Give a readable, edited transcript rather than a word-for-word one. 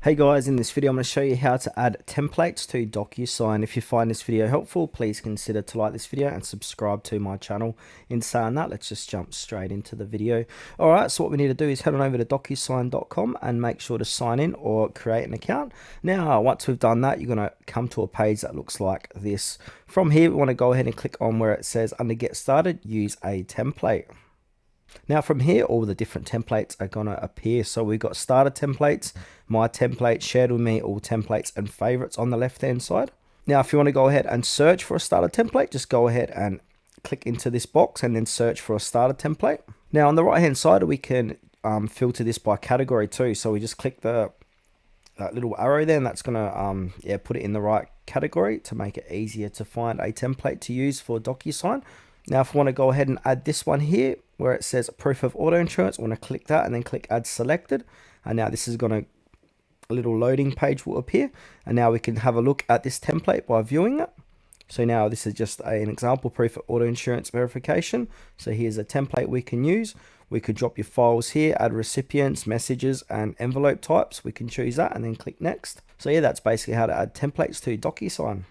Hey guys, in this video I'm going to show you how to add templates to DocuSign. If you find this video helpful, please consider to like this video and subscribe to my channel. In saying that, let's just jump straight into the video. Alright, so what we need to do is head on over to DocuSign.com and make sure to sign in or create an account. Now, once we've done that, you're going to come to a page that looks like this. From here, we want to go ahead and click on where it says under Get Started, use a template. Now from here, all the different templates are going to appear. So we've got starter templates, my template, shared with me, all templates and favorites on the left hand side. Now if you want to go ahead and search for a starter template, just go ahead and click into this box and then search for a starter template. Now on the right hand side, we can filter this by category too. So we just click that little arrow there, and that's going to put it in the right category to make it easier to find a template to use for DocuSign. Now if I want to go ahead and add this one here where it says proof of auto insurance, I want to click that and then click add selected, and now this is going to, a little loading page will appear, and now we can have a look at this template by viewing it. So now this is just an example proof of auto insurance verification. So here's a template we can use. We could drop your files here, add recipients, messages and envelope types. We can choose that and then click next. So yeah, that's basically how to add templates to DocuSign.